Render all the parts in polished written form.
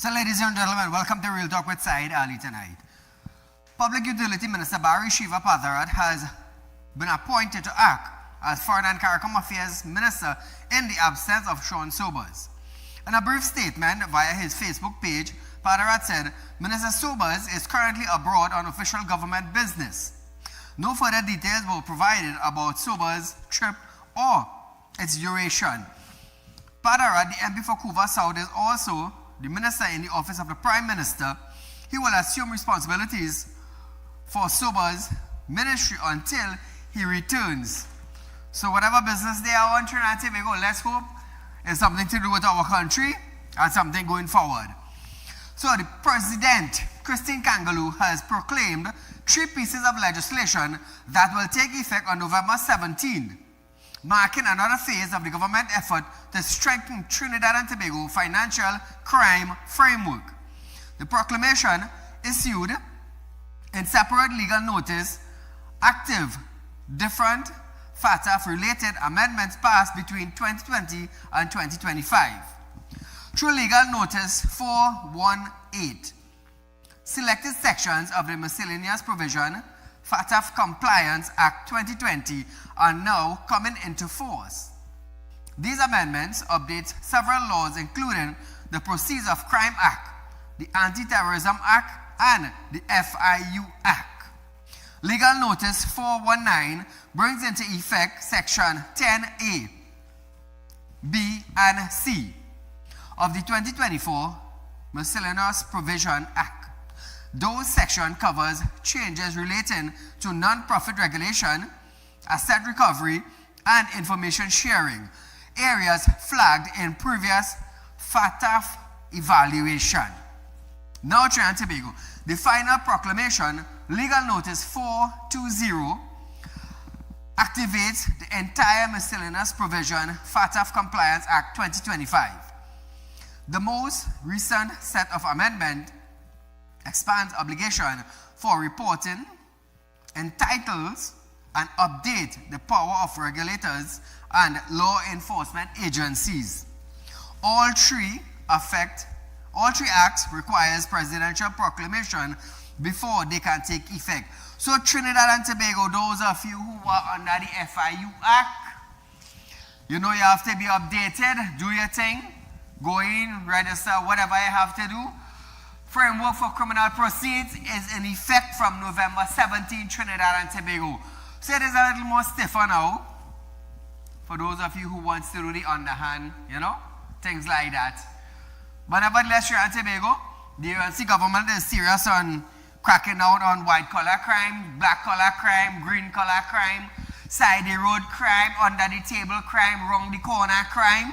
So ladies and gentlemen, welcome to Real Talk with Saieed Ali tonight. Public Utility Minister Barry Shiva Patharat has been appointed to act as Foreign and CARICOM Affairs Minister in the absence of Sean Sobers. In a brief statement via his Facebook page, Patharat said, Minister Sobers is currently abroad on official government business. No further details were provided about Sobers' trip or its duration. Patharat, the MP for Couva South, is also the Minister in the Office of the Prime Minister. He will assume responsibilities for Sobers' ministry until he returns. So whatever business they are on Trinidad and Tobago, let's hope it's something to do with our country and something going forward. So the President, Christine Kangaloo, has proclaimed 3 pieces of legislation that will take effect on November 17, marking another phase of the government effort to strengthen Trinidad and Tobago financial crime framework. The proclamation, issued in separate legal notice active different FATF-related amendments passed between 2020 and 2025. Through Legal Notice 418, selected sections of the Miscellaneous Provision FATF Compliance Act 2020 are now coming into force. These amendments update several laws, including the Proceeds of Crime Act, the Anti-Terrorism Act, and the FIU Act. Legal Notice 419 brings into effect Section 10A, B, and C of the 2024 Miscellaneous Provision Act. Those section covers changes relating to non-profit regulation, asset recovery, and information sharing, areas flagged in previous FATF evaluation. Now, Trinidad and Tobago, the final proclamation, Legal Notice 420, activates the entire Miscellaneous Provision FATF Compliance Act 2025. The most recent set of amendments expands obligation for reporting, entitles and update the power of regulators and law enforcement agencies. All three acts requires presidential proclamation before they can take effect. So Trinidad and Tobago, those of you who are under the FIU Act, you know you have to be updated, do your thing, go in, register, whatever you have to do. Framework for criminal proceeds is in effect from November 17, Trinidad and Tobago. So it is a little more stiffer now for those of you who want to do the underhand, things like that. But nevertheless, Trinidad and Tobago, the UNC government is serious on cracking down on white-collar crime, black-collar crime, green-collar crime, side-the-road crime, under-the-table crime, round-the-corner crime.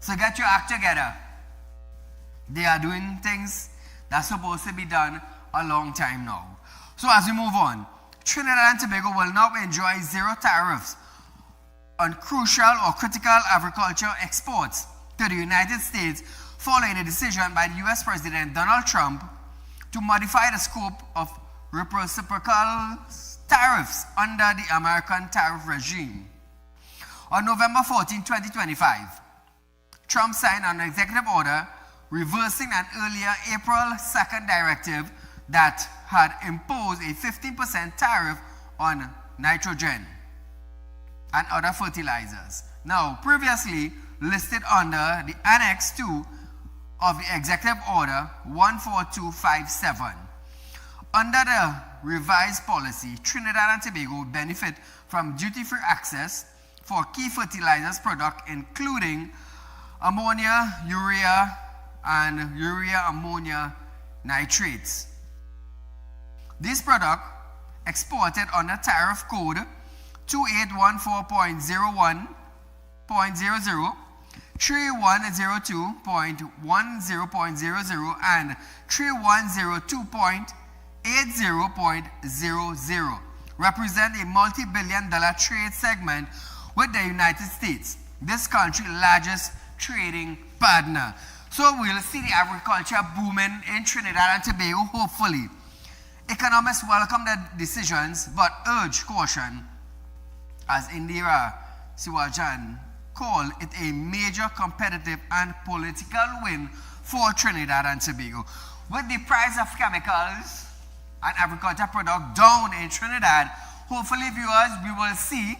So get your act together. They are doing things that's supposed to be done a long time now. So as we move on, Trinidad and Tobago will now enjoy zero tariffs on crucial or critical agriculture exports to the United States following a decision by the US President Donald Trump to modify the scope of reciprocal tariffs under the American tariff regime. On November 14, 2025, Trump signed an executive order reversing an earlier April 2nd directive that had imposed a 15% tariff on nitrogen and other fertilizers. Now, previously listed under the Annex 2 of the Executive Order 14257. Under the revised policy, Trinidad and Tobago benefit from duty-free access for key fertilizers products including ammonia, urea, and urea-ammonia nitrates. This product, exported under Tariff Code 2814.01.00, 3102.10.00, and 3102.80.00, represent a multi-billion-dollar trade segment with the United States, this country's largest trading partner. So we'll see the agriculture booming in Trinidad and Tobago, hopefully. Economists welcome the decisions, but urge caution, as Indira Siwajan called it a major competitive and political win for Trinidad and Tobago. With the price of chemicals and agriculture products down in Trinidad, hopefully, viewers, we will see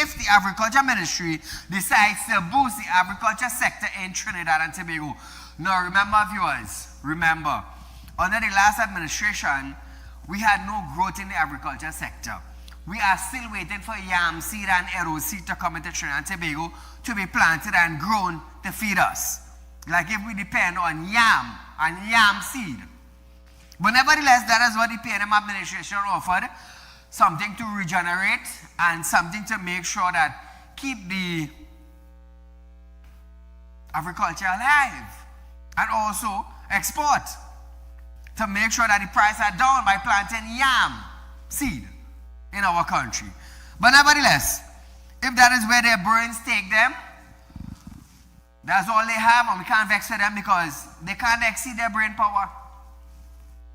if the Agriculture Ministry decides to boost the agriculture sector in Trinidad and Tobago. Now, remember, viewers, under the last administration, we had no growth in the agriculture sector. We are still waiting for yam seed and arrow seed to come into Trinidad and Tobago to be planted and grown to feed us. Like if we depend on yam and yam seed. But nevertheless, that is what the PNM administration offered. Something to regenerate and something to make sure that keep the agriculture alive and also export to make sure that the price are down by planting yam seed in our country. But nevertheless, if that is where their brains take them, that's all they have, and we can't vex with them because they can't exceed their brain power.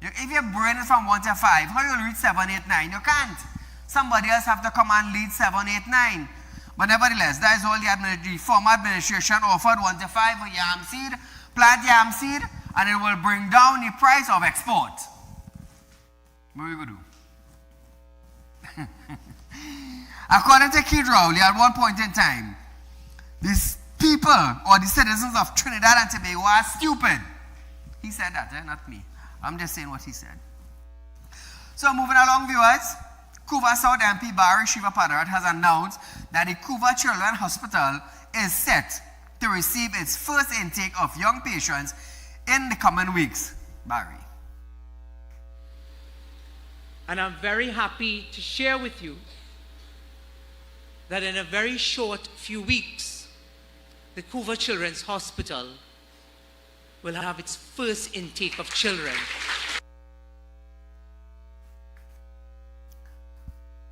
If your brain is from 1 to 5, how you read 7, 8, 9? You can't. Somebody else have to come and lead 7, 8, 9. But nevertheless, that is all the former administration offered 1 to 5 for yam seed, plant yam seed, and it will bring down the price of export. What are we going to do? According to Keith Rowley, at one point in time, these people or the citizens of Trinidad and Tobago are stupid. He said that, not me. I'm just saying what he said. So moving along, viewers, Couva South MP Barry Shiva Padarat has announced that the Couva Children's Hospital is set to receive its first intake of young patients in the coming weeks. Barry. And I'm very happy to share with you that in a very short few weeks, the Couva Children's Hospital will have its first intake of children.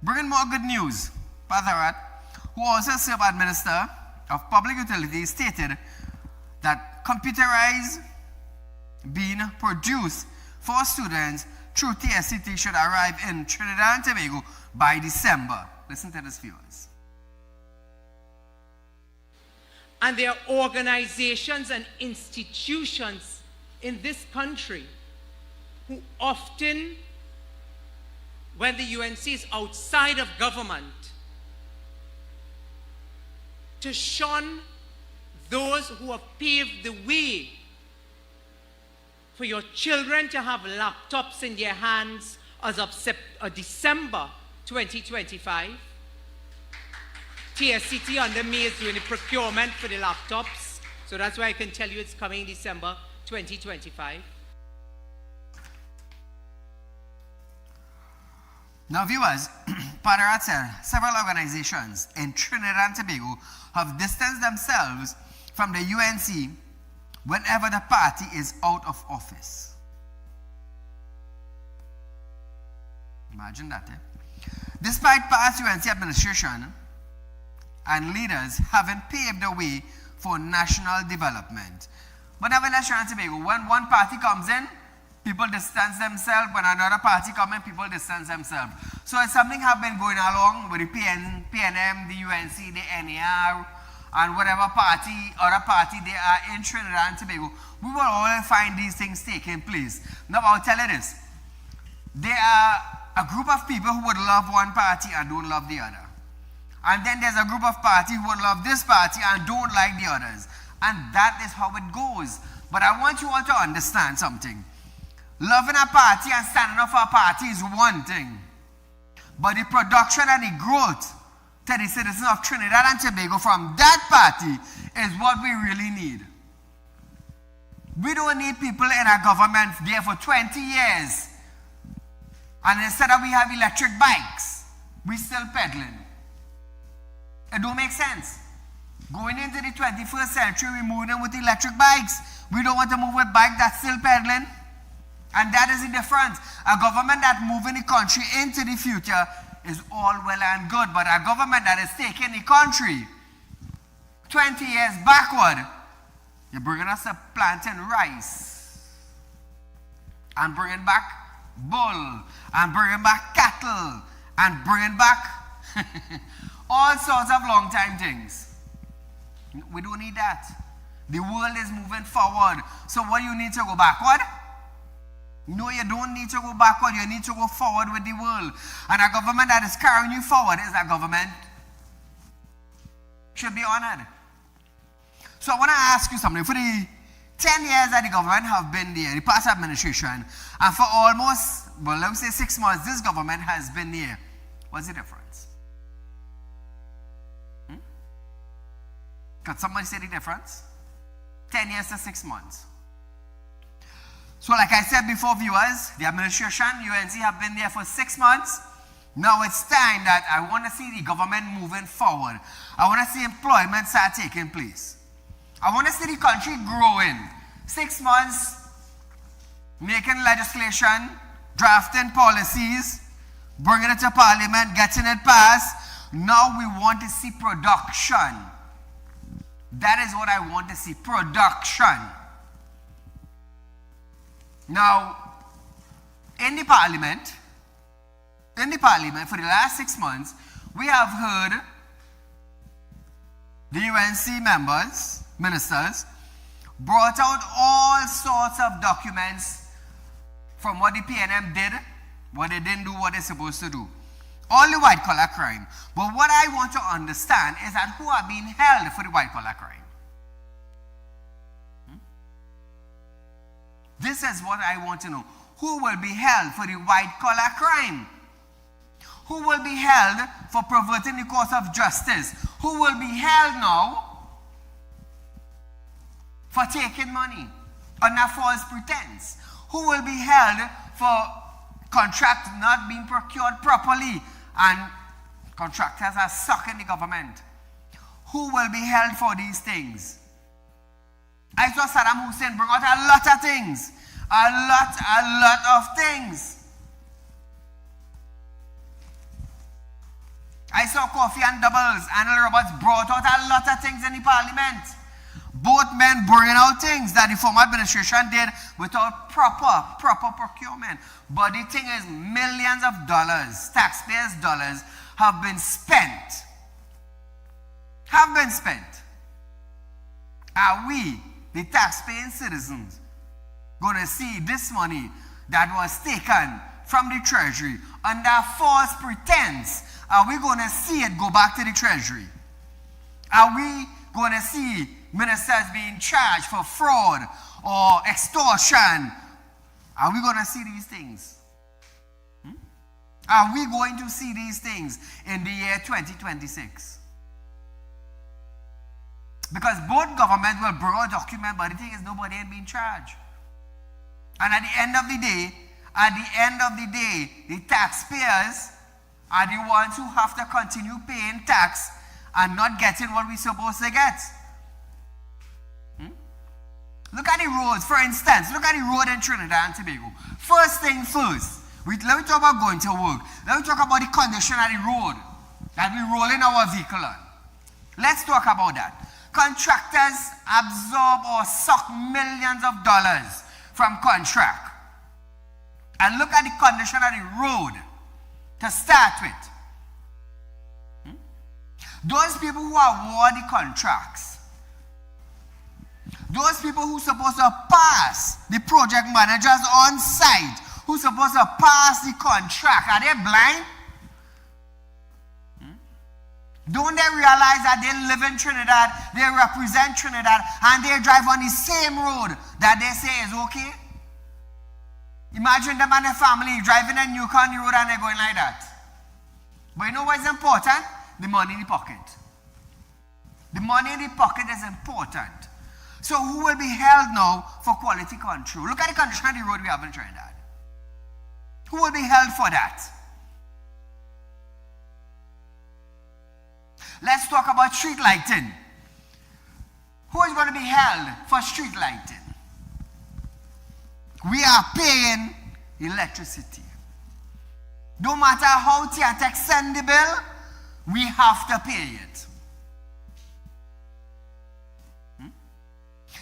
Bringing more good news, Padarat, who also served as Minister of Public Utilities, stated that computerized being produced for students through TSCT should arrive in Trinidad and Tobago by December. Listen to this, viewers. And there are organizations and institutions in this country who often, when the UNC is outside of government, to shun those who have paved the way for your children to have laptops in their hands as of December 2025. TSCT under me is doing the procurement for the laptops. So that's why I can tell you it's coming December 2025. Now, viewers, Padarat said several organizations in Trinidad and Tobago have distanced themselves from the UNC whenever the party is out of office. Imagine that, Despite past UNC administration and leaders having paved the way for national development. But nevertheless, Trinidad and Tobago, when one party comes in, people distance themselves. When another party comes in, people distance themselves. So if something have been going along with the PNM, the UNC, the NAR, and whatever party, other party they are in Trinidad and Tobago, we will all find these things taking place. Now I'll tell you this. There are a group of people who would love one party and don't love the other. And then there's a group of party who would love this party and don't like the others. And that is how it goes. But I want you all to understand something. Loving a party and standing up for a party is one thing. But the production and the growth to the citizens of Trinidad and Tobago from that party is what we really need. We don't need people in our government there for 20 years. And instead of we have electric bikes, we still pedaling. It don't make sense. Going into the 21st century, we're moving with electric bikes. We don't want to move with bikes that's still pedaling. And that is the difference. A government that moving the country into the future is all well and good. But a government that is taking the country 20 years backward, you're bringing us to planting rice. And bringing back bull. And bringing back cattle. And bringing back all sorts of long time things. We don't need that. The world is moving forward. So what you need to go backward? No, you don't need to go backward. You need to go forward with the world. And a government that is carrying you forward is a government should be honored. So I want to ask you something. For the 10 years that the government have been there, the past administration, and for almost, well, let me say 6 months, this government has been there. What's the difference? Can somebody say the difference? 10 years to 6 months. So like I said before, viewers, the administration, UNC have been there for 6 months. Now it's time that I want to see the government moving forward. I want to see employment start taking place. I want to see the country growing. 6 months, making legislation, drafting policies, bringing it to parliament, getting it passed. Now we want to see production. That is what I want to see, production. Now, in the parliament, for the last 6 months, we have heard the UNC ministers, brought out all sorts of documents from what the PNM did, what they didn't do, what they're supposed to do. All the white collar crime. But what I want to understand is that who are being held for the white collar crime? This is what I want to know. Who will be held for the white collar crime? Who will be held for perverting the course of justice? Who will be held now for taking money under false pretense? Who will be held for contracts not being procured properly and contractors are sucking the government? Who will be held for these things? I saw Saddam Hussein bring out a lot of things. A lot of things. I saw Coffee and Doubles, Arnold Roberts brought out a lot of things in the parliament. Both men bringing out things that the former administration did without proper procurement. But the thing is, millions of dollars, taxpayers' dollars, have been spent. Are we, the taxpaying citizens, going to see this money that was taken from the treasury under false pretense? Are we going to see it go back to the treasury? Are we going to see ministers being charged for fraud or extortion? Are we going to see these things? Are we going to see these things in the year 2026? Because both governments will bring out documents, but the thing is nobody ain't being charged. And at the end of the day, the taxpayers are the ones who have to continue paying tax and not getting what we're supposed to get. Look at the roads, for instance. Look at the road in Trinidad and Tobago. First thing first, let me talk about going to work. Let me talk about the condition of the road that we're rolling our vehicle on. Let's talk about that. Contractors absorb or suck millions of dollars from contract. And look at the condition of the road to start with. Those people who award the contracts, those people who are supposed to pass, the project managers on site, who are supposed to pass the contract, are they blind? Don't they realize that they live in Trinidad, they represent Trinidad, and they drive on the same road that they say is okay? Imagine them and their family driving a New County road and they're going like that. But you know what's important? The money in the pocket. The money in the pocket is important. So who will be held now for quality control? Look at the condition of the road we have in Trinidad. Who will be held for that? Let's talk about street lighting. Who is going to be held for street lighting? We are paying electricity. No matter how TRTX send the bill, we have to pay it.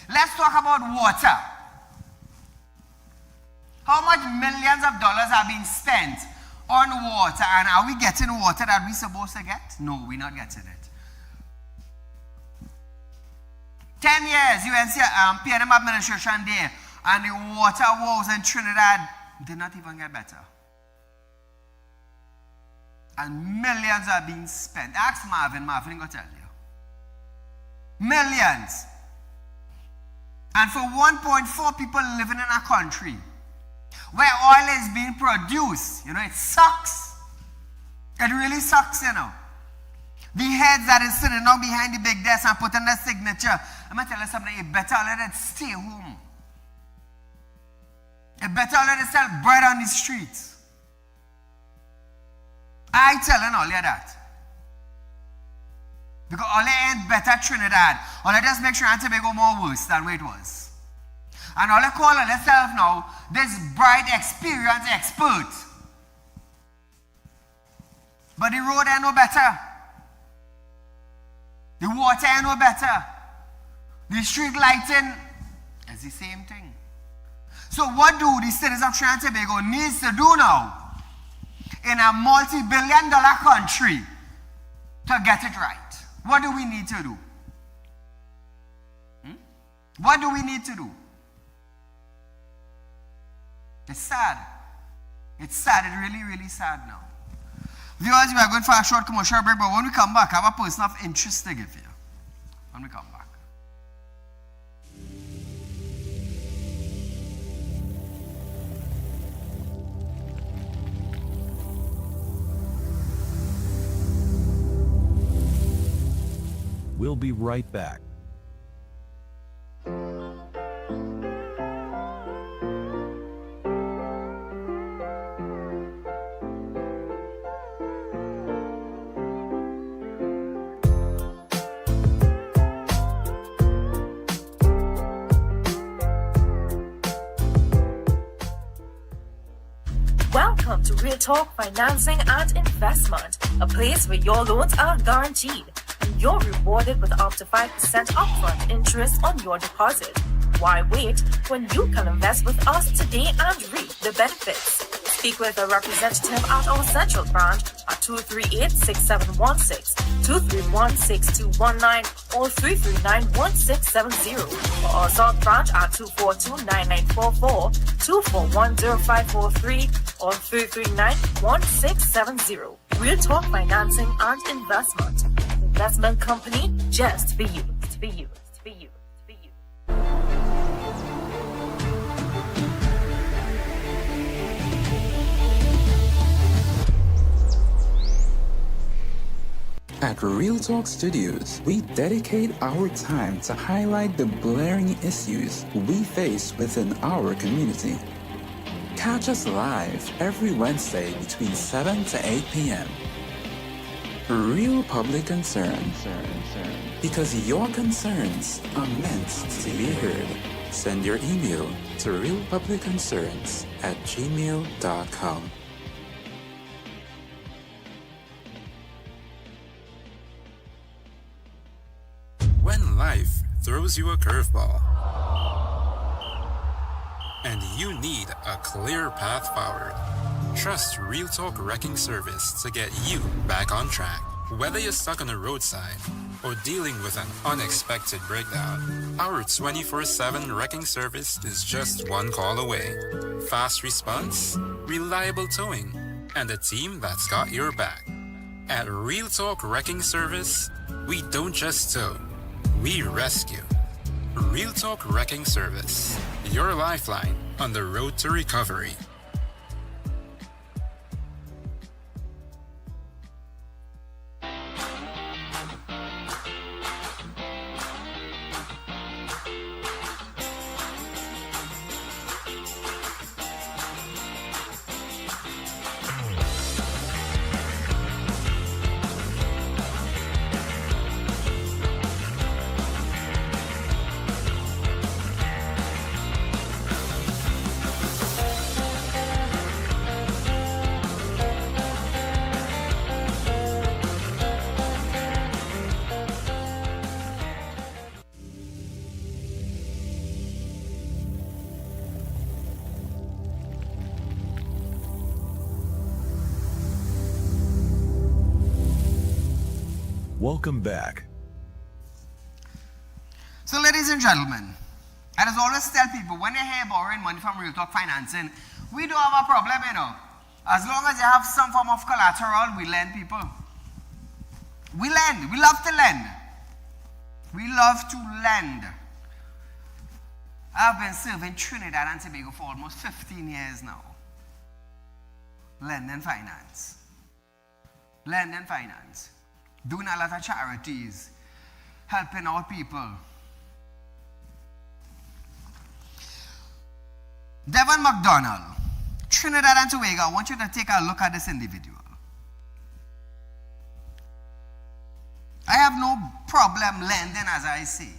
Let's talk about water. How much millions of dollars are being spent on water, and are we getting water that we're supposed to get? No, we're not getting it. 10 years, UNC PNM administration there, and the water woes in Trinidad did not even get better. And millions are being spent. Ask Marvin will tell you. Millions. And for 1.4 people living in a country where oil is being produced, it sucks. It really sucks, The heads that is sitting down behind the big desk and putting their signature, I'm going to tell you something, you better let it stay home. You better let it sell bread on the streets. I telling all you that. Because all ain't better Trinidad. All just make sure Tobago more worse than where it was. And all call themselves now this bright experience expert. But the road ain't no better. The water ain't no better. The street lighting is the same thing. So what do the citizens of Trinidad and Tobago needs to do now in a multi-billion-dollar country to get it right? What do we need to do? What do we need to do? It's sad. It's sad. It's really, really sad now. Viewers, we are going for a short commercial break, but when we come back, I have a person of interest to give you. When we come back. We'll be right back. Welcome to Real Talk Financing and Investment, a place where your loans are guaranteed and you're rewarded with up to 5% upfront interest on your deposit. Why wait when you can invest with us today and reap the benefits? Speak with a representative at our central branch at 238-6716, 231-6219, or 339-1670, or our south branch at 242-9944, 241-0543, or 339-1670. Real Talk Financing and Investment. Investment company just for you. For you. For you. For you. At Real Talk Studios, we dedicate our time to highlight the glaring issues we face within our community. Catch us live every Wednesday between 7 to 8 p.m. Real Public Concern. Because your concerns are meant to be heard. Send your email to realpublicconcerns@gmail.com. When life throws you a curveball and you need a clear path forward, trust Real Talk Wrecking Service to get you back on track. Whether you're stuck on the roadside or dealing with an unexpected breakdown, our 24/7 wrecking service is just one call away. Fast response, reliable towing, and a team that's got your back. At Real Talk Wrecking Service, we don't just tow, we rescue. Real Talk Wrecking Service, your lifeline on the road to recovery. Welcome back. So, ladies and gentlemen, I just always tell people, when you hear borrowing money from Real Talk Financing, we don't have a problem, you know. As long as you have some form of collateral, we lend people. We lend. We love to lend. We love to lend. I've been serving Trinidad and Tobago for almost 15 years now. Lend and finance. Lend and finance. Doing a lot of charities. Helping our people. Devon McDonald, Trinidad and Tobago, I want you to take a look at this individual. I have no problem lending, as I say.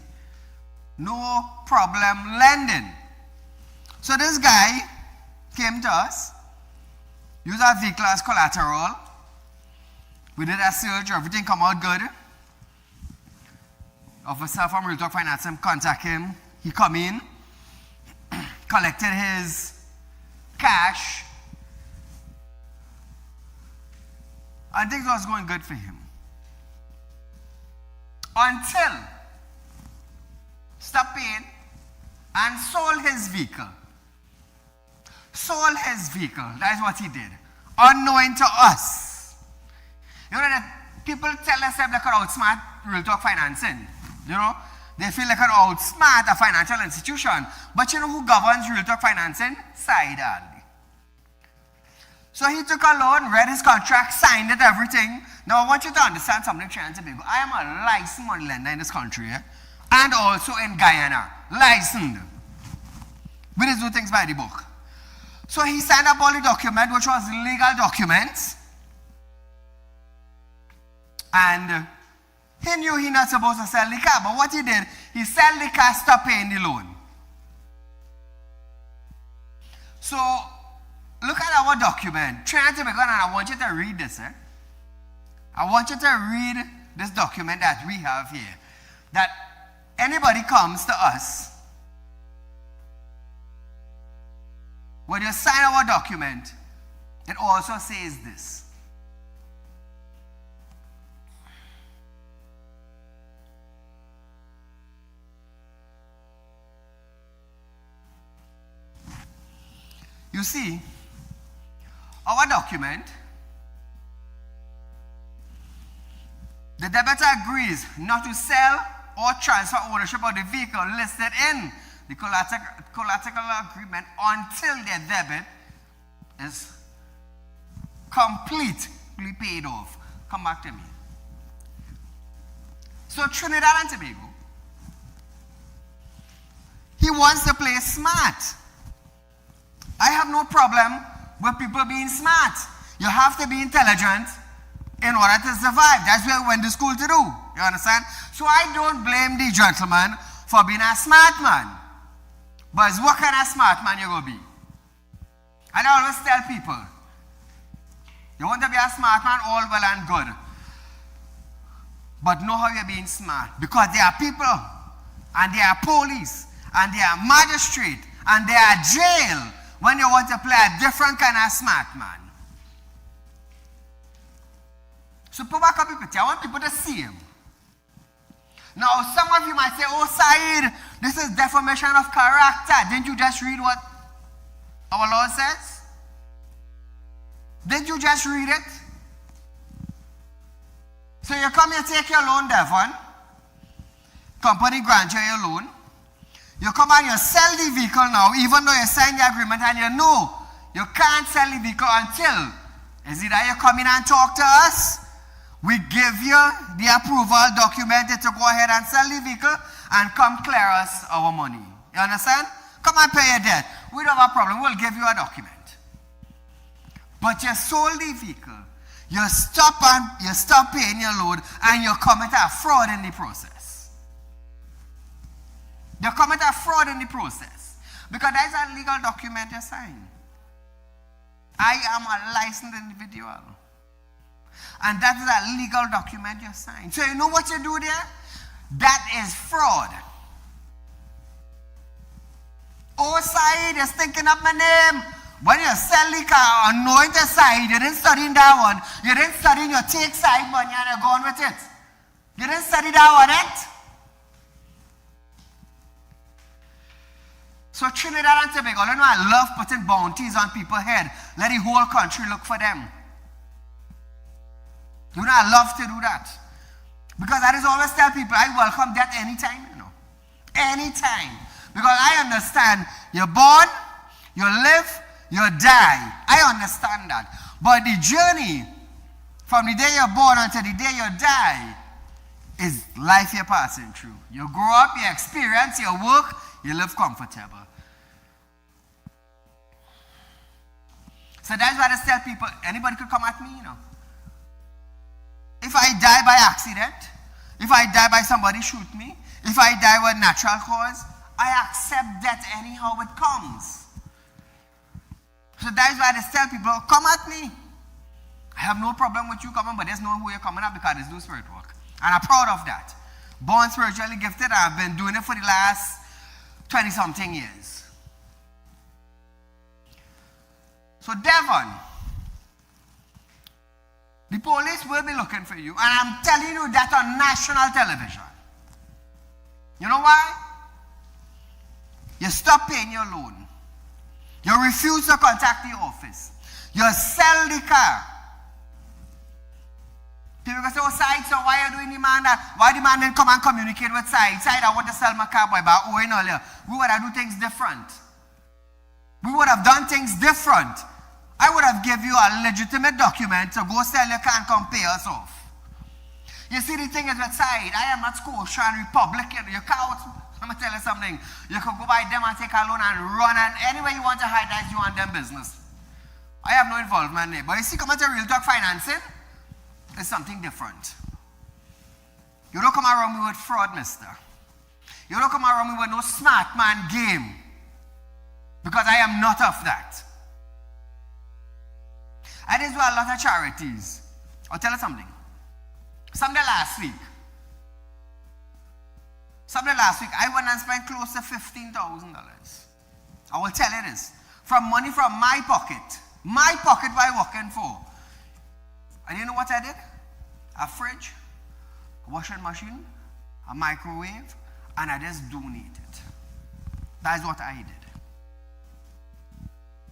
No problem lending. So this guy came to us, used our vehicle as collateral. We did a search, everything come out good. Officer from Real Talk Finance contact him. He come in. collected his cash, and things was going good for him. Until stopped paying and sold his vehicle. Sold his vehicle. That is what he did. Unknowing to us. You know that people tell themselves they can outsmart Real Talk Financing. You know, they feel they can outsmart a financial institution. But you know who governs Real Talk Financing? Saieed Ali. So he took a loan, read his contract, signed it, everything. Now I want you to understand something, Trinidad and Tobago. I am a licensed money lender in this country, and also in Guyana. Licensed. We just do things by the book. So he signed up all the documents, which was legal documents. And he knew he not supposed to sell the car, but what he did, he sold the car, stopped paying the loan. So look at our document. Trinidad and Tobago, and I want you to read this. I want you to read this document that we have here. That anybody comes to us, when you sign our document, it also says this. You see, our document, the debtor agrees not to sell or transfer ownership of the vehicle listed in the collateral agreement until their debit is completely paid off. Come back to me. So Trinidad and Tobago, he wants to play smart. I have no problem with people being smart. You have to be intelligent in order to survive. That's what we went to school to do. You understand? So I don't blame the gentleman for being a smart man. But what kind of smart man you going to be? And I always tell people, you want to be a smart man, all well and good. But know how you're being smart. Because there are people, and there are police, and there are magistrate, and there are jail, when you want to play a different kind of smart man. So put back up the picture. I want people to see him. Now, some of you might say, oh, Saieed, this is defamation of character. Didn't you just read what our law says? Didn't you just read it? So you come here, take your loan, Devon. Company grant you your loan. You come and you sell the vehicle now, even though you signed the agreement and you know you can't sell the vehicle until is it that you come in and talk to us? We give you the approval document to go ahead and sell the vehicle and come clear us our money. You understand? Come and pay your debt. We don't have a problem. We'll give you a document. But you sold the vehicle. You stop paying your loan and you commit a fraud in the process. You commit a fraud in the process. Because that is a legal document you sign. I am a licensed individual. And that is a legal document you sign. So you know what you do there? That is fraud. Oh, Saieed is thinking up my name. When you sell the car unknowing to Saieed, you didn't study that one. You didn't study your take side money and you're going with it. You didn't study that one, right? So Trinidad and Tobago, you know I love putting bounties on people's head. Let the whole country look for them. You know I love to do that. Because I just always tell people I welcome that anytime, you know. Anytime. Because I understand you're born, you live, you die. I understand that. But the journey from the day you're born until the day you die is life you're passing through. You grow up, you experience, you work, you live comfortable. So that's why I just tell people, anybody could come at me, you know. If I die by accident, if I die by somebody shoot me, if I die with natural cause, I accept that anyhow it comes. So that's why I just tell people, come at me. I have no problem with you coming, but there's no who you're coming at because it's do spirit work. And I'm proud of that. Born spiritually gifted, I've been doing it for the last 20-something years. So Devon, the police will be looking for you, and I'm telling you that on national television. You know why? You stop paying your loan. You refuse to contact the office. You sell the car. People say, oh, Saieed, so why are you doing the man that? Why the man didn't come and communicate with Saieed? Saieed, I want to sell my car, boy, but owing earlier. We would have do things different. We would have done things different. I would have given you a legitimate document to go sell your car and come pay us off. You see, the thing is with Saieed, I am not Scotian Republican. You can't, let me tell you something. You can go by them and take a loan and run, and anywhere you want to hide, that's you and them business. I have no involvement there. But you see, come to Real Talk Financing, it's something different. You don't come around me with fraud, mister. You don't come around me with no smart man game. Because I am not of that. I did do a lot of charities. I'll tell you something. Something last week, I went and spent close to $15,000. I will tell you this. From money from my pocket by working for. And you know what I did? A fridge, a washing machine, a microwave, and I just donated. That's what I did.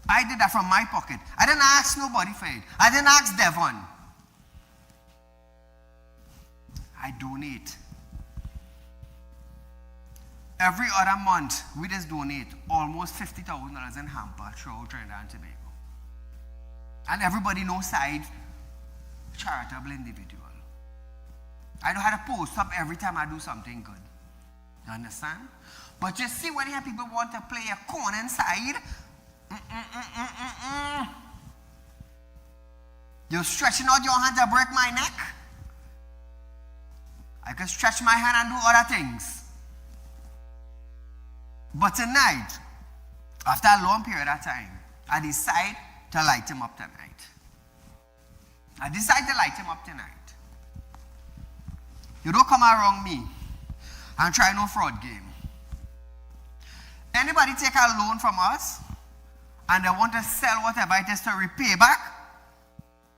I did that from my pocket. I didn't ask nobody for it. I didn't ask Devon. I donate. Every other month, we just donate almost $50,000 in hamper throughout Trinidad and Tobago. And everybody knows Saieed, charitable individual. I don't have to post up every time I do something good. You understand? But you see, when you have people want to play a corner inside, you're stretching out your hand to break my neck. I can stretch my hand and do other things. But tonight, after a long period of time, I decide to light him up tonight. You don't come around me and try no fraud game. Anybody take a loan from us and they want to sell whatever it is to repay back,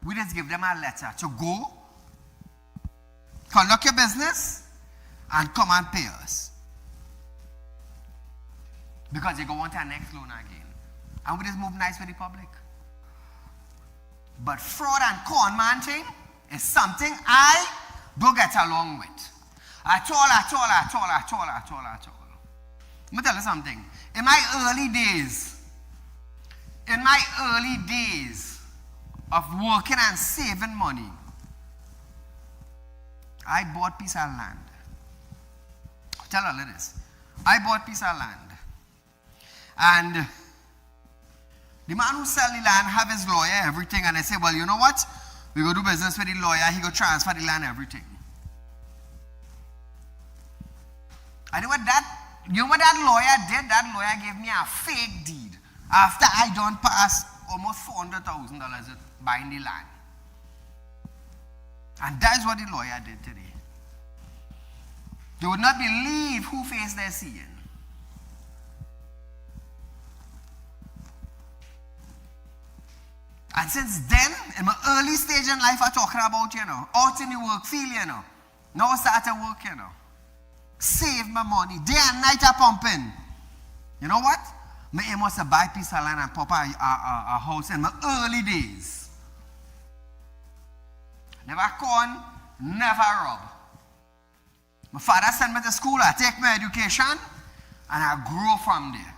we just give them a letter to go, conduct your business, and come and pay us. Because you go want our next loan again. And we just move nice with the public. But fraud and con man thing is something I don't get along with. At all. Let me tell you something. In my early days of working and saving money, I bought piece of land. I'll tell you this. I bought piece of land. And the man who sell the land have his lawyer, everything, and I say, well, you know what? We go do business with the lawyer, he go transfer the land, everything. And you know what that lawyer did? That lawyer gave me a fake deed after I done pass almost $400,000 buying the land. And that's what the lawyer did today. You would not believe who face they're seeing. And since then, in my early stage in life, I'm talking about, out in the work field, Now I start to work, Save my money. Day and night I'm pumping. You know what? My aim was to buy a piece of land and pop a house in my early days. Never con, never rob. My father sent me to school, I take my education, and I grow from there.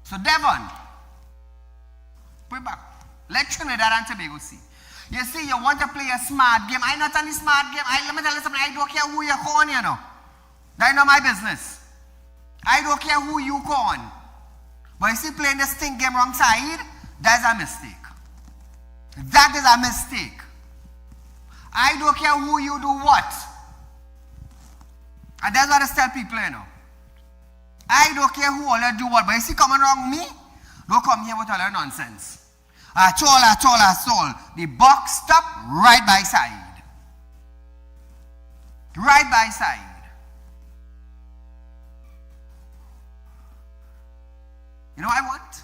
So Devon, put it back. Let Trinidad and Tobago see. You see, you want to play a smart game. I'm not on the smart game. Let me tell you something. I don't care who you con, That's not my business. I don't care who you con. But you see, playing this thing game wrong side, that's a mistake. That is a mistake. I don't care who you do what. And that's what I tell people, I don't care who all you do what. But you see, coming wrong me, don't come here with all your nonsense. At all. The box stop right by side. Right by side. You know what I want?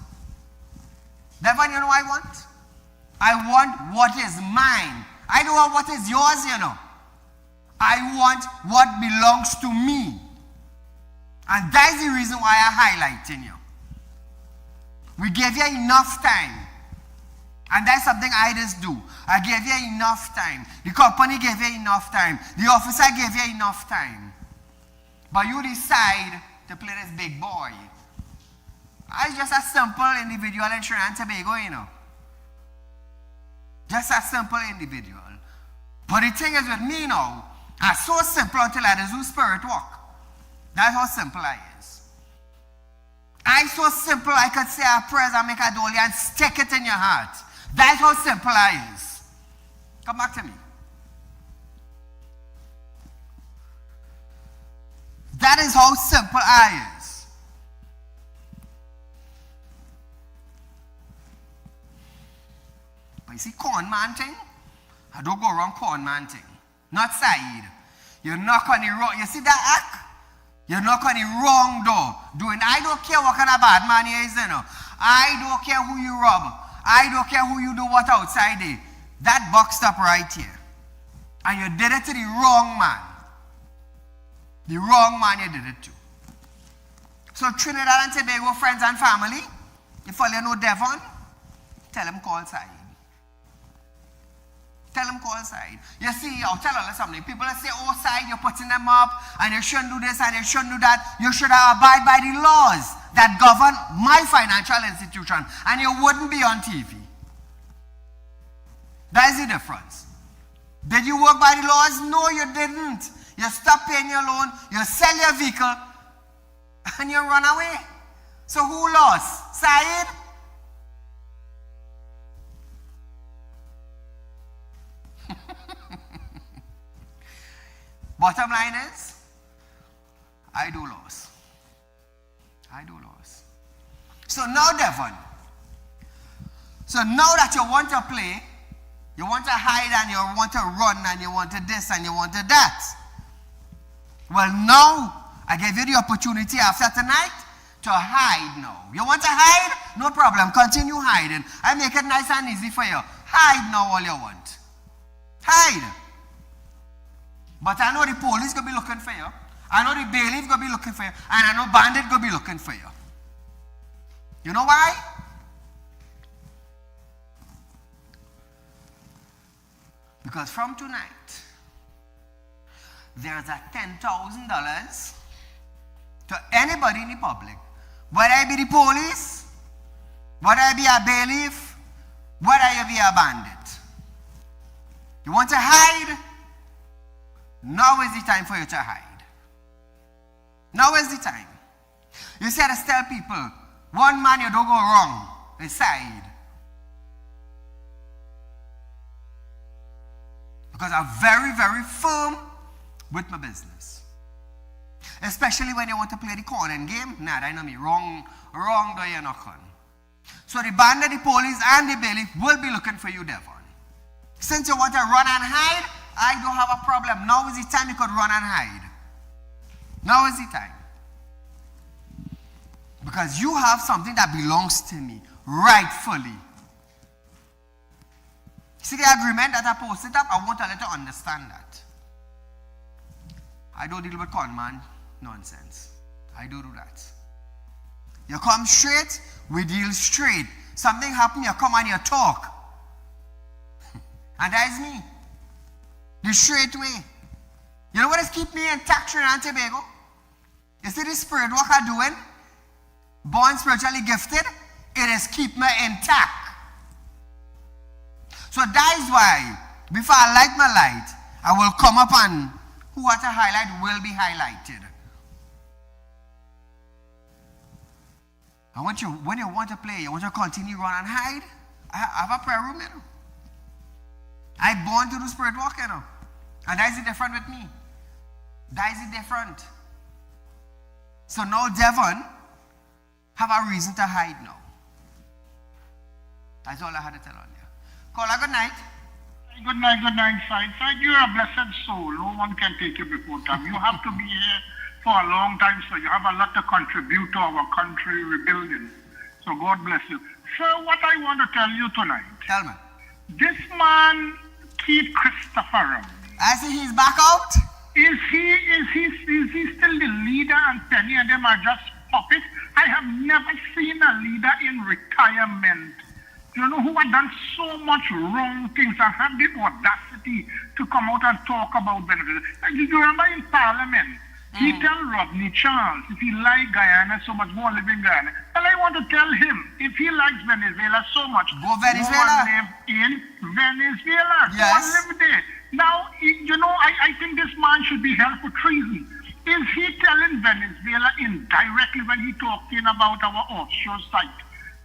Devon, you know what I want? I want what is mine. I don't want what is yours, you know. I want what belongs to me. And that's the reason why I'm highlighting you. We gave you enough time. And that's something I just do. I gave you enough time. The company gave you enough time. The officer gave you enough time. But you decide to play this big boy. It's just a simple individual in Trinidad and Tobago, you know. Just a simple individual. But the thing is with me now, it's so simple until I do spirit walk. That's how simple I is. I'm so simple I could say a prayer and make a dolly and stick it in your heart. That's how simple I is. Come back to me. That is how simple I is. But you see, con man thing, I don't go wrong con man thing. Not Saieed. You knock on the wrong, you see that act? You knock on the wrong door. I don't care what kind of bad man he is, you know. I don't care who you rob. I don't care who you do what outside there. That box stop right here. And you did it to the wrong man. The wrong man you did it to. So Trinidad and Tobago friends and family, if all you know Devon, tell him call Saieed. Tell him call Saieed. You see, I'll tell you something. People say, oh Saieed, you're putting them up and you shouldn't do this and you shouldn't do that. You should abide by the laws that govern my financial institution and you wouldn't be on TV. That is the difference. Did you work by the laws? No, you didn't. You stop paying your loan, you sell your vehicle, and you run away. So who lost? Saieed? Bottom line is, I do lose. I do lose. So now, Devon, so now that you want to play, you want to hide and you want to run and you want to this and you want to that. Well, now, I gave you the opportunity after tonight to hide now. You want to hide? No problem. Continue hiding. I make it nice and easy for you. Hide now all you want. Hide. But I know the police going to be looking for you. I know the bailiff going to be looking for you. And I know bandit going to be looking for you. You know why? Because from tonight, there's a $10,000 to anybody in the public. Whether I be the police, whether I be a bailiff, whether you be a bandit. You want to hide? Now is the time for you to hide. Now is the time. You see, I just tell people, one man you don't go wrong is Saieed. Because I'm very, very firm with my business. Especially when you want to play the calling game. Nah, that know me. Wrong door you're not on. So the bandit, the police, and the bailiff will be looking for you, Devon. Since you want to run and hide, I don't have a problem. Now is the time you could run and hide. Now is the time. Because you have something that belongs to me, rightfully. See the agreement that I posted up? I want to let you understand that. I don't deal with con man nonsense. I don't do that. You come straight, we deal straight. Something happen, you come and you talk. And that is me. The straight way. You know what is keep me intact, Trinidad and Tobago? You see the spirit work I'm doing? Born spiritually gifted, it is keep me intact. So that is why, before I light my light, I will come up and who I to highlight will be highlighted. I want you, when you want to play, you want to continue run and hide, I have a prayer room, you know. I born to do spirit walk, you know. And that is the different with me. That is the different. So now Devon have a reason to hide now. That's all I had to tell on you. Caller, good night. Good night, Saieed. You're a blessed soul. No one can take you before time. You have to be here for a long time, so you have a lot to contribute to our country rebuilding. So God bless you. So what I want to tell you tonight, Tell me. this man, Keith Christopher, I see he's back out. is he still the leader and Penny and them are just puppets? I have never seen a leader in retirement, you know, who had done so much wrong things and have the audacity to come out and talk about benefits. Like, you remember in Parliament, he tell Rodney Charles, if he like Guyana so much, go and live in Guyana. Well, I want to tell him, if he likes Venezuela so much, Go Venezuela. and live in Venezuela. Go Yes. and live there. Now, you know, I think this man should be held for treason. Is he telling Venezuela indirectly when he talking about our offshore site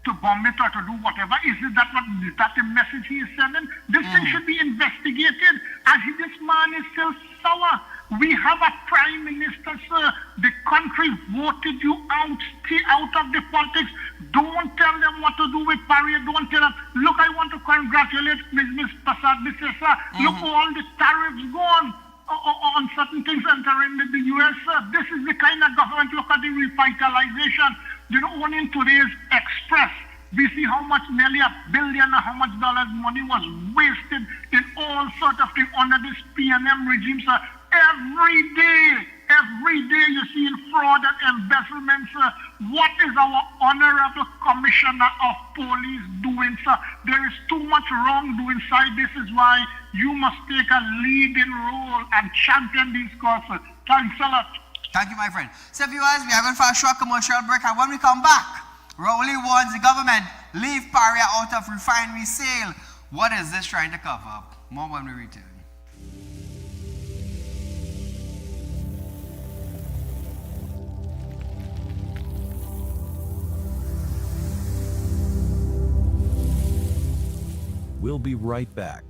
to bomb it or to do whatever? Is that the message he is sending? This thing should be investigated. And this man is still sour. We have a prime minister, sir. The country voted you out. Stay out of the politics. Don't tell them what to do with Paria. Don't tell them, look, I want to congratulate Ms. Prasad Bisesa. Look, all the tariffs gone on certain things entering the U.S. Sir. This is the kind of government. Look at the revitalization. You know, only in today's Express, we see how much, nearly $1 billion, how much dollars money was wasted in all sorts of things under this PNM regime, sir. Every day you're seeing fraud and embezzlement, sir. What is our honorable commissioner of police doing, sir? There is too much wrongdoing inside. This is why you must take a leading role and champion these causes. Thanks a lot. Thank you, my friend. So, viewers, we are going for a short commercial break, and when we come back, Rowley warns the government, leave Paria out of refinery sale. What is this trying to cover up? More when we return. We'll be right back.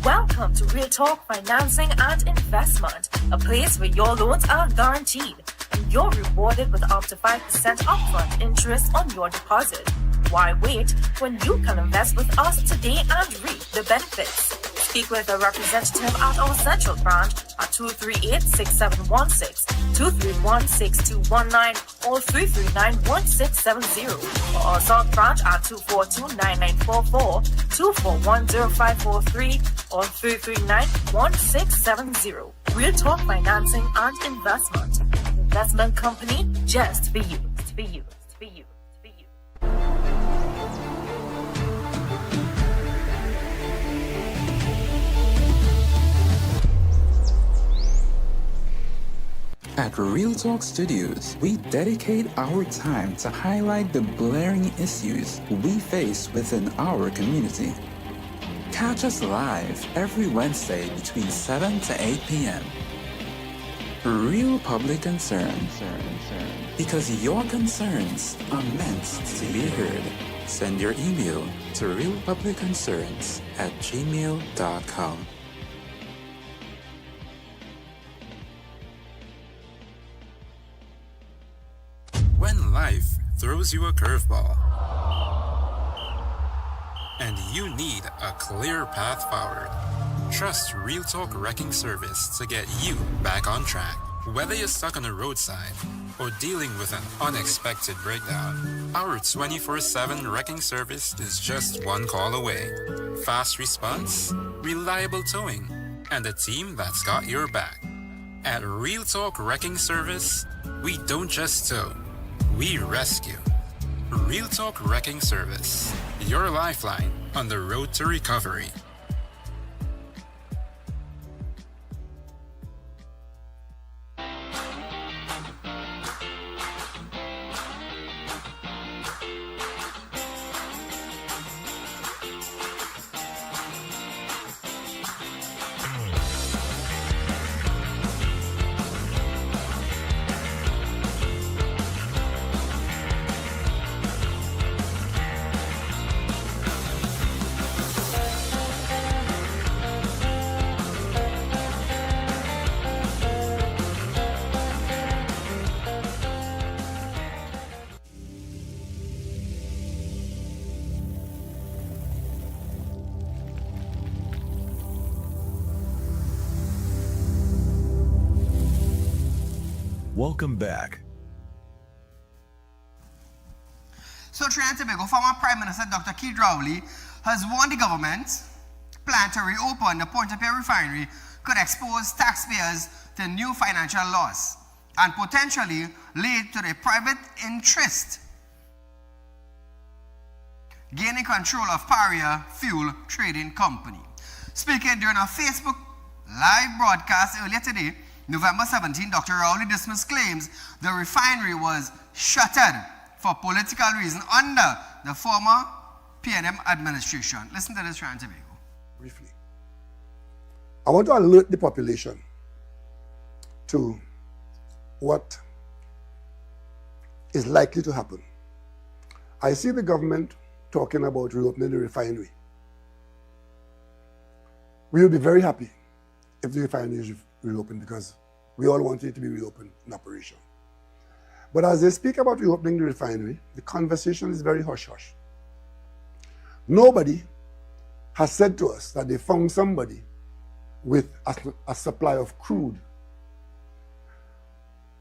Welcome to Real Talk Financing and Investment, a place where your loans are guaranteed and you're rewarded with up to 5% upfront interest on your deposit. Why wait when you can invest with us today and reap the benefits? Speak with a representative at our central branch at 238-6716, 231-6219, or 339-1670, or our south branch at 242-9944, 241-0543, or 339-1670. Real Talk Financing and Investment. Investment company just for you. For you. For you. For you. At Real Talk Studios, we dedicate our time to highlight the blaring issues we face within our community. Catch us live every Wednesday between 7 to 8 p.m. Real public concern. Because your concerns are meant to be heard. Send your email to realpublicconcerns@gmail.com. When life throws you a curveball and you need a clear path forward, trust Real Talk Wrecking Service to get you back on track. Whether you're stuck on the roadside or dealing with an unexpected breakdown, our 24/7 wrecking service is just one call away. Fast response, reliable towing, and a team that's got your back. At Real Talk Wrecking Service, we don't just tow, we rescue. Real Talk Wrecking Service, your lifeline on the road to recovery. Welcome back. So Trinidad and Tobago former Prime Minister Dr. Keith Rowley has warned the government plan to reopen the Point-of-Care refinery could expose taxpayers to new financial loss and potentially lead to the private interest gaining control of Paria Fuel Trading Company. Speaking during a Facebook live broadcast earlier today, November 17, Dr. Rowley dismissed claims the refinery was shuttered for political reasons under the former PNM administration. Listen to this, Trinidad and Tobago. Briefly, I want to alert the population to what is likely to happen. I see the government talking about reopening the refinery. We will be very happy if the refinery is reopened because we all want it to be reopened in operation. But as they speak about reopening the refinery, the conversation is very hush-hush. Nobody has said to us that they found somebody with a supply of crude.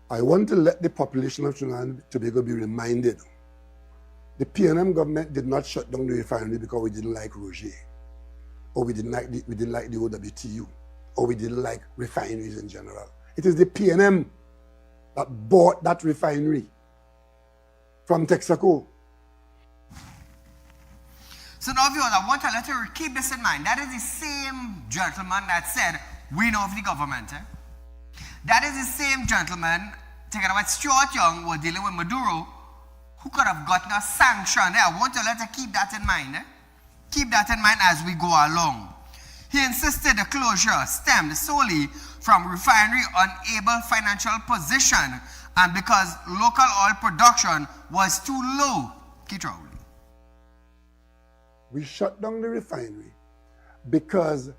I want to let the population of Trinidad and Tobago be reminded the PNM government did not shut down the refinery because we didn't like Roger, or we didn't like the OWTU, or we didn't like refineries in general. It is the PNM that bought that refinery from Texaco. So now, viewers, I want to let you keep this in mind. That is the same gentleman that said, we know of the government. That is the same gentleman, taking about Stuart Young, was dealing with Maduro, who could have gotten a sanction. I want to let you keep that in mind. Keep that in mind as we go along. He insisted the closure stemmed solely from refinery unable financial position and because local oil production was too low. Keith Rowley. We shut down the refinery because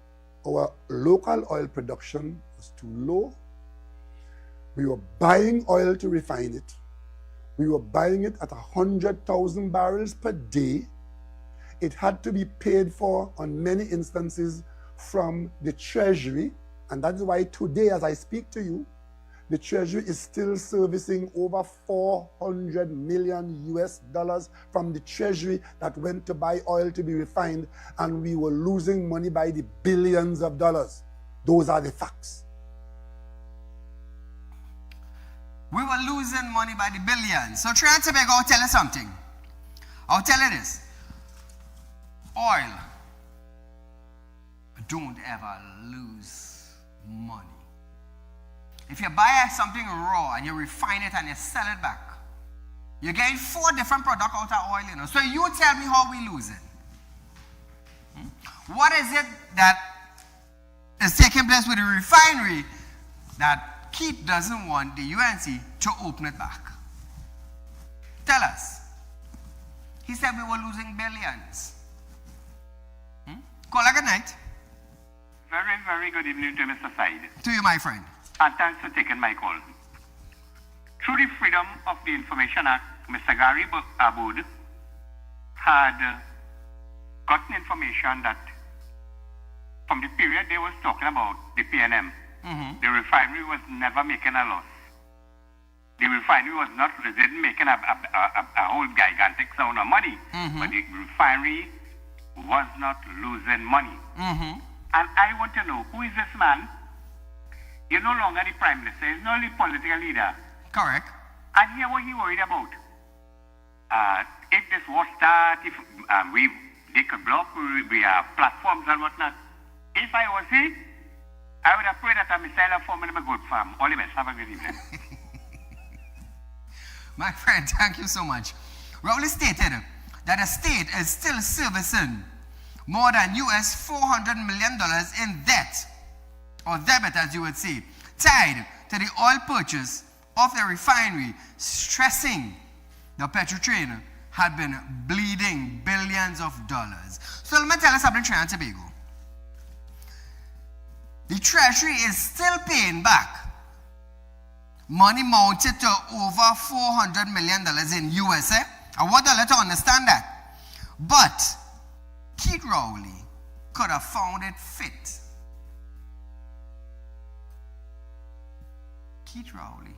our local oil production was too low. We were buying oil to refine it. We were buying it at 100,000 barrels per day. It had to be paid for on many instances from the Treasury. And that is why today, as I speak to you, the Treasury is still servicing over $400 million US from the Treasury that went to buy oil to be refined, and we were losing money by the billions of dollars. Those are the facts. We were losing money by the billions. So Trinidad and Tobago, I'll tell you something. I'll tell you this. Oil don't ever lose money. If you buy something raw and you refine it and you sell it back, you get 4 different products out of oil, you know. So you tell me how we lose it. What is it that is taking place with the refinery that Keith doesn't want the UNC to open it back? Tell us. He said we were losing billions. Call good night. Very, very good evening to Mr. Said. To you, my friend. And thanks for taking my call. Through the Freedom of the Information Act, Mr. Gary Aboud had gotten information that from the period they was talking about the PNM, the refinery was never making a loss. The refinery was not didn't making a whole gigantic sum of money, but the refinery was not losing money. And I want to know, who is this man? He's no longer the prime minister. He's not the political leader. Correct. And here what he worried about. If this war starts, if they could block we have platforms and whatnot. If I was he, I would have prayed that a missile had fallen in my good farm. All the best. Have a good evening. My friend, thank you so much. Rowley stated that the state is still servicing more than US $400 million in debt, or debit as you would say, tied to the oil purchase of the refinery, stressing the petrol train had been bleeding billions of dollars. So let me tell you something, Trinidad and Tobago. The Treasury is still paying back money mounted to over $400 million in USA. I want to let you understand that. But Keith Rowley could have found it fit. Keith Rowley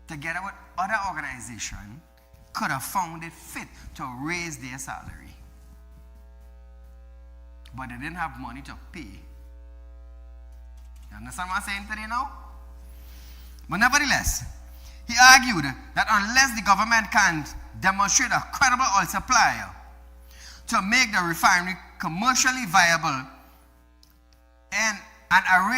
together with other organizations, could have found it fit to raise their salary. But they didn't have money to pay. You understand what I'm saying today now? But nevertheless, he argued that unless the government can demonstrate a credible oil supply to make the refinery commercially viable and arrange